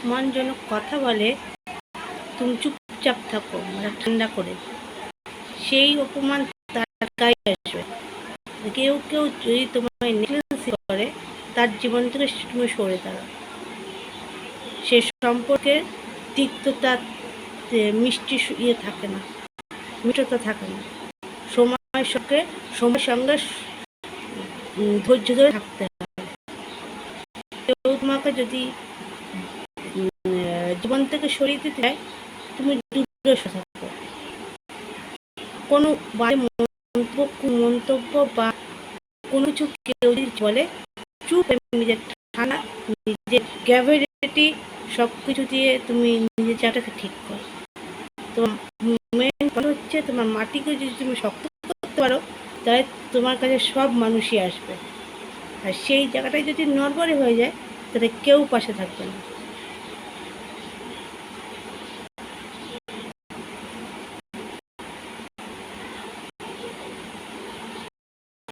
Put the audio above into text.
অপমানজনক কথা বলে, তুমি চুপচাপ থাকো, মাথা ঠান্ডা করে। সেই অপমান তার গায়ে আসবে। কেউ কেউ যদি তোমায় নেগলেন্সি করে, তার জীবন থেকে তুমি সরে দাঁড়াও। সে সম্পর্কের তিক্ততা, মিষ্টি থাকে না, মিষ্টতা থাকে না। সময়ের সঙ্গে ধৈর্য ধরে থাকতে হবে। কেউ তোমাকে যদি জীবন থেকে সরিয়ে দিতে চায়, তুমি দূরে সরে থাকো। কোনো মন্তব্য বা কোনো কিছু কেউ যদি বলে, চুপ, নিজের ঠান্ডা, নিজের গ্র্যাভিটি সব কিছু দিয়ে তুমি নিজের জায়গাটাকে ঠিক করো। তোমার মেন কথা হচ্ছে, তোমার মাটিকে যদি তুমি শক্ত করতে পারো, তাহলে তোমার কাছে সব মানুষই আসবে। আর সেই জায়গাটায় যদি নড়বড়ে হয়ে যায়, তাহলে কেউ পাশে থাকবে না।